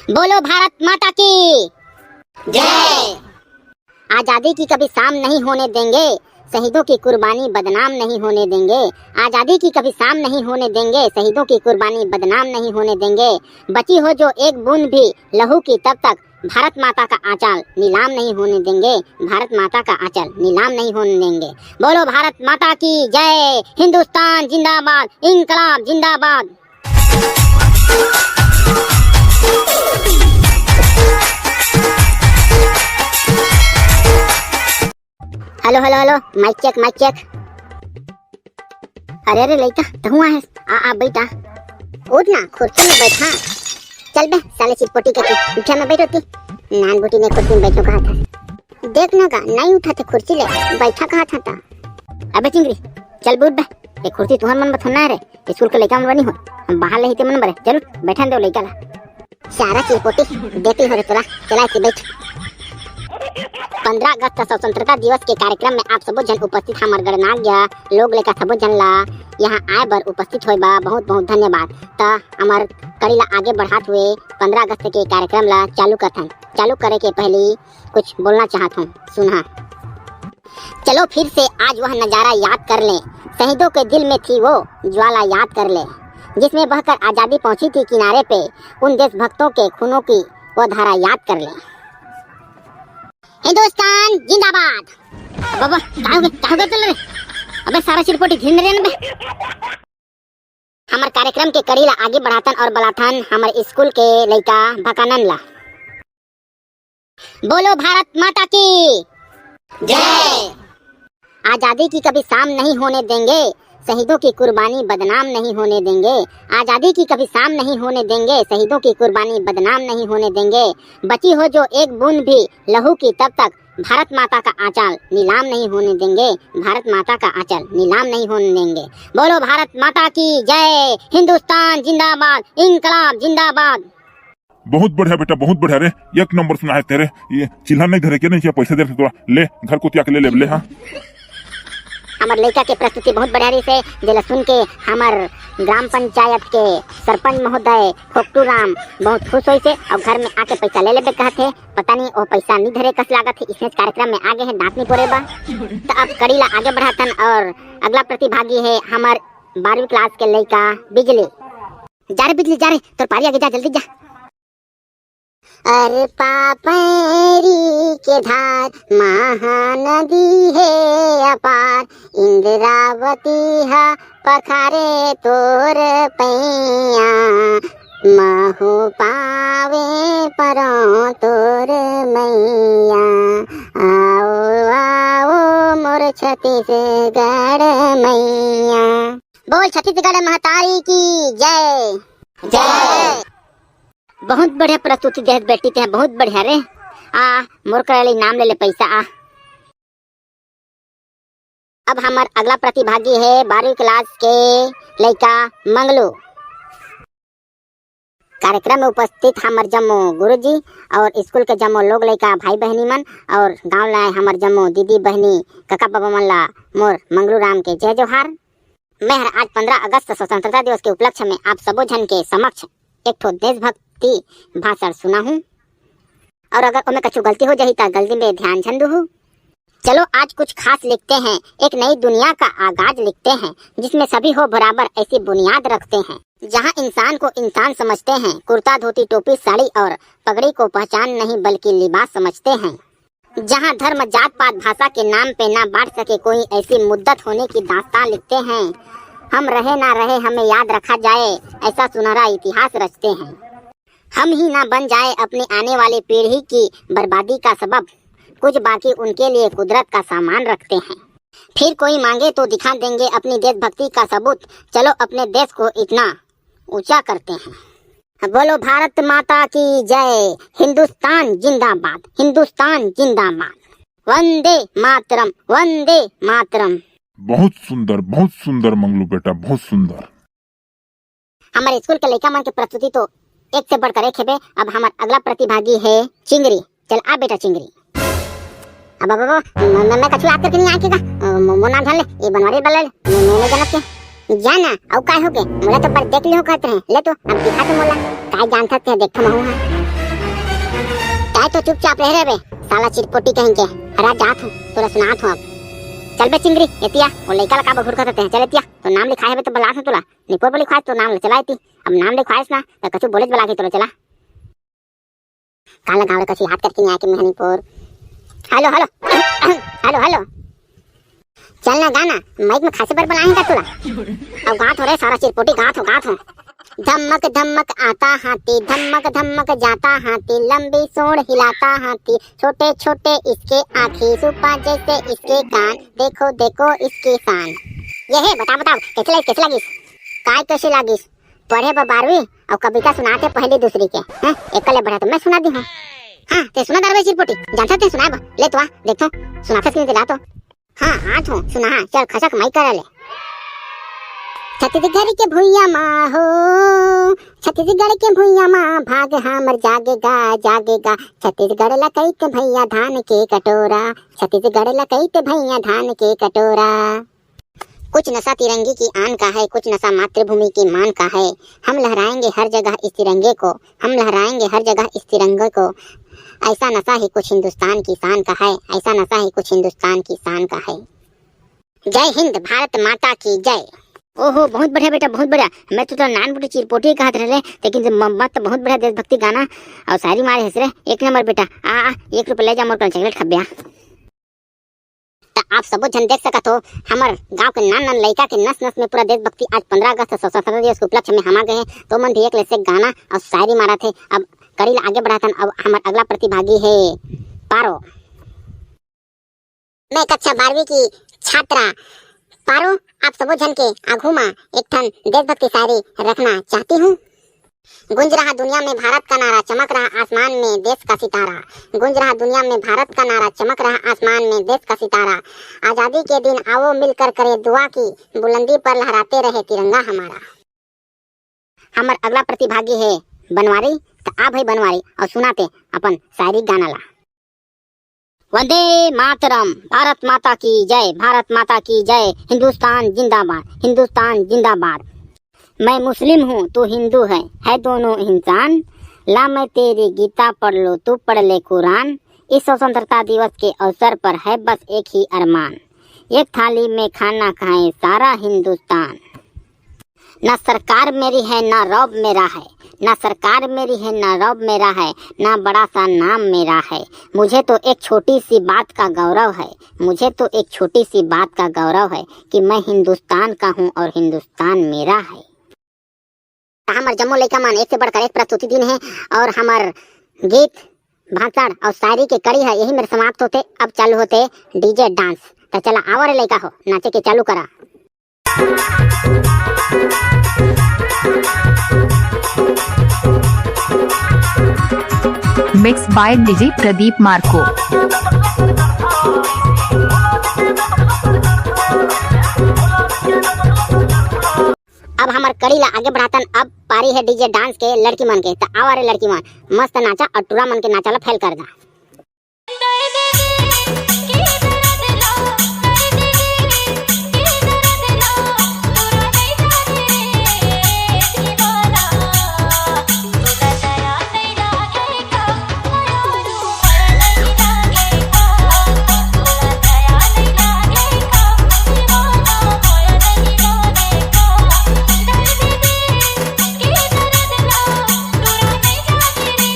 बोलो भारत माता की जय। आजादी की कभी शाम नहीं होने देंगे, शहीदों की कुर्बानी बदनाम नहीं होने देंगे। आजादी की कभी शाम नहीं होने देंगे, शहीदों की कुर्बानी बदनाम नहीं होने देंगे। बची हो जो एक बूंद भी लहू की तब तक भारत माता का आंचल नीलाम नहीं होने देंगे। भारत माता का आंचल नीलाम नहीं होने देंगे। बोलो भारत माता की जय। हिंदुस्तान जिंदाबाद, इंकलाब जिंदाबाद। Hello hello hello, mic check mic check. अरे अरे लइका तू है आ बेटा उठ ना, कुर्सी में बैठा। चल बे साले चिटपोटी के उठा में बैठोती। नान बुटी ने कुर्सी में बैठो कहा था, देखना का नहीं उठा थे कुर्सी ले बैठा कहा था। अबे चिंगरी चल बूट बे, ये कुर्सी तुहर मन में थोना रे, स्कूल के लइका मन बनी हो, हम बाहर ले ही ते मन बरे। चल बैठा दे लइका ला। सारा चिटपोटी देती हो रे तोरा, चला के बैठ। 15 अगस्त स्वतंत्रता दिवस के कार्यक्रम में आप सबो जन उपस्थित हमार गणमान्य लोग लेकर सबो जन ला यहाँ आए बर उपस्थित होए बा बहुत बहुत धन्यवाद। ता हमार कड़ी ला आगे बढ़ाते हुए 15 अगस्त के कार्यक्रम ला चालू करथन। चालू करे के पहले कुछ बोलना चाहत हूँ, सुना। चलो फिर से आज वह नजारा याद कर ले, शहीदों के दिल में थी वो ज्वाला याद कर ले, जिसमें बहकर आजादी पहुंची थी किनारे पे। उन देशभक्तों के खूनों की वो धारा याद कर ले। हिंदुस्तान जिंदाबाद। बाबा कहाँ चल रहे? अबे सारा चिरपोटी धीरे रे बे। हमार कार्यक्रम के कड़ी ला आगे बढ़ातन और बलाथन हमारे स्कूल के लइका भकानन ला। बोलो भारत माता की जय। आजादी की कभी शाम नहीं होने देंगे, शहीदों की कुर्बानी बदनाम नहीं होने देंगे। आजादी की कभी शाम नहीं होने देंगे, शहीदों की कुर्बानी बदनाम नहीं होने देंगे। बची हो जो एक बूंद भी लहू की तब तक भारत माता का आंचल नीलाम नहीं होने देंगे। भारत माता का आंचल नीलाम नहीं होने देंगे। बोलो भारत माता की जय। हिंदुस्तान जिंदाबाद, इंकलाब जिंदाबाद। बहुत बढ़िया बेटा, बहुत बढ़िया रे, एक नंबर सुना है तेरे। ये चिल्ला नहीं धरे के नहीं, पैसे दे तोरा ले घर को त्याग ले। हाँ हमार लड़का के प्रस्तुति बहुत बढ़िया रही से, जिला सुन के हमार ग्राम पंचायत के सरपंच महोदय खोकटू राम बहुत खुश हुई से और घर में आके पैसा ले लेबे कहते। पता नहीं वो पैसा नहीं धरे कस लागत है, इसमें कार्यक्रम में आगे है दांत नहीं पड़े बा। तो अब कड़ी ला आगे बढ़ातन और अगला प्रतिभागी है हमार 12वीं क्लास के लड़का बिजली। जा रे बिजली जा रे, तो पारी आगे जा, जल्दी जा। अरे पापरी के धार महानदी है अपार, इंद्रावती हा पखारे तोर पैया, महु पावे परो तोर मैया। आओ आओ मोर छत्तीसगढ़ मैया। बोल छत्तीसगढ़ महतारी की जय जय। बहुत बढ़िया प्रस्तुति दे बेटी ते, बहुत बढ़िया रे। मोर करे नाम ले ले पैसा आ। अब हमार अगला प्रतिभागी है 12वीं क्लास के लड़का मंगलू। कार्यक्रम में उपस्थित हमार जम्मो गुरुजी और स्कूल के जम्मो लोग लड़का भाई बहनी मन और गांव लाए हमार जम्मो दीदी बहनी काका बाबा मन ला मोर मंगलू राम के जय जोहार। मैं आज 15 अगस्त स्वतंत्रता दिवस के उपलक्ष्य में आप सबो जन के समक्ष एक ठो देशभक्ति भाषण सुना हूँ, और अगर उनमें कुछ गलती हो जाही तो गलती में ध्यान झंडू हूँ। चलो आज कुछ खास लिखते हैं, एक नई दुनिया का आगाज लिखते हैं, जिसमें सभी हो बराबर ऐसी बुनियाद रखते हैं। जहाँ इंसान को इंसान समझते हैं, कुर्ता धोती टोपी साड़ी और पगड़ी को पहचान नहीं बल्कि लिबास समझते हैं। जहाँ धर्म जात पात भाषा के नाम पे ना बांट सके कोई, ऐसी मुद्दत होने की दास्तान लिखते हैं। हम रहे ना रहे हमें याद रखा जाए, ऐसा सुनहरा इतिहास रचते हैं। हम ही ना बन जाए अपनी आने वाली पीढ़ी की बर्बादी का सबब, कुछ बाकी उनके लिए कुदरत का सामान रखते हैं। फिर कोई मांगे तो दिखा देंगे अपनी देशभक्ति का सबूत, चलो अपने देश को इतना ऊंचा करते हैं। बोलो भारत माता की जय। हिंदुस्तान जिंदाबाद, हिंदुस्तान जिंदाबाद। वंदे मातरम, वंदे मातरम। बहुत सुंदर मंगलू बेटा, बहुत सुंदर। हमारे स्कूल के लड़का मन के प्रस्तुति तो एक से बढ़कर एक है बे। अब हमारा अगला प्रतिभागी है चिंगरी। चल आ बेटा चिंगरी। अब मैं कछु याद करके नहीं आकेगा, मोना धन ले ये बनवारी बलल मैं जनत के जाना औ काय हो के मोला तो पर देख लियो कहते हैं। ले तो अब दिखा तो मोला काय जानता ते देखत महू है। चाहे तो चुपचाप रह बे साला चिरपोटी कहीं के। अरे जात हूँ तोरा सुनात हूँ अब। चल बे चिंगरी एतिया वो लइका लका बघुर करते हैं। चल एतिया तो नाम लिखाए बे तो बलास तोला निपोर पर लिखाए तो नाम ले चला एती। अब नाम लिखाएस ना तो कछु बोलेज बला के तोला चला काला गावड़े कछु हाथ करके आके मेहनीपुर। हेलो हेलो हेलो हेलो चल ना गाना माइक में खासे बार बनाएगा तोला। अब गात हो रे सारा चिरपोटी गात हो। धमक धमक आता हाथी धमक धमक जाता हाथी लंबी सूंड हिलाता हाथी छोटे छोटे इसके आँखी सुपा जैसे इसके कान देखो देखो इसकी शान। ये है बताओ कैसे लगिस काय कैसे लागिस पढ़े 12वीं और कविता सुनाते पहली दूसरी के हैं एकले बढ़ा तो मैं सुना दी हूँ। हाँ ते सुना दरवे चिरपोटी जानता ते सुना ले तो देखो सुनाते कि नहीं तो हाँ हाथ हो सुना हाँ चल खसक माइक कर ले। छत्तीसगढ़ के भुइया माँ हो छत्तीसगढ़ के भुइया माँ भाग हमर जागेगा छत्तीसगढ़ लकैत भैया धान के कटोरा छत्तीसगढ़ लकैत भैया धान के कटोरा। कुछ नशा तिरंगे की आन का है कुछ नशा मातृभूमि की मान का है। हम लहराएंगे हर जगह इस तिरंगे को हम लहराएंगे हर जगह इस तिरंगे को। ऐसा नशा ही कुछ हिंदुस्तान की शान का है ऐसा नशा ही कुछ हिंदुस्तान की शान का है। जय हिंद भारत माता की जय। ओहो बहुत बढ़िया बेटा बहुत बढ़िया। मैं तो नान बुटी चिरपोटी कहत रहे लेकिन मत बहुत बढ़िया देशभक्ति गाना और शायरी मारे हंसरे एक नंबर बेटा। आ 1 रुपया ले जा मोर चॉकलेट खबिया। आप सब जन देख सकत हो हमार गांव के नान लड़का के नस नस में पूरा देशभक्ति आज 15 अगस्त स्वतंत्रता दिवस के उपलक्ष्य में हम आ गए हैं तो मन भी एक से गाना और शायरी मारा थे। अब करील आगे बढ़ातन। अब हमार अगला प्रतिभागी है पारो। मैं कक्षा 12वीं की छात्रा पारो आप सब जन के आगू में एक ठन देशभक्ति शायरी रखना चाहती हूँ। गुंज रहा दुनिया में भारत का नारा चमक रहा आसमान में देश का सितारा गुंज रहा दुनिया में भारत का नारा चमक रहा आसमान में देश का सितारा। आजादी के दिन आओ मिलकर करे दुआ की बुलंदी पर लहराते रहे तिरंगा हमारा। हमार अगला प्रतिभागी है बनवारी तो आ भाई बनवारी और सुनाते अपन शायरी गाना ला। वंदे मातरम भारत माता की जय भारत माता की जय हिंदुस्तान जिंदाबाद। मैं मुस्लिम हूँ तू हिंदू है दोनों इंसान। ला मैं तेरी गीता पढ़ लो तू पढ़ ले कुरान। इस स्वतंत्रता दिवस के अवसर पर है बस एक ही अरमान एक थाली में खाना खाए सारा हिंदुस्तान। ना सरकार मेरी है ना रौब मेरा है ना सरकार मेरी है ना रौब मेरा है ना बड़ा सा नाम मेरा है। मुझे तो एक छोटी सी बात का गौरव है मुझे तो एक छोटी सी बात का गौरव है कि मैं हिंदुस्तान का हूँ और हिंदुस्तान मेरा है। हमार जम्मू लइका मन एक से बढ़कर एक प्रस्तुति दिन है और हमार गीत भाषण और शायरी के कड़ी है यही मेरे समाप्त होते। अब चालू होते डीजे डांस। तो चला आवर लइका हो नाचे के चालू करा। Mix by DJ Pradeep Marco. अब हमार कड़ी ला आगे बढ़ातन। अब पारी है डीजे डांस के लड़की मन के। तो आवारे लड़की मन मस्त नाचा और टूरा मन के नाचा ला फैल कर दा।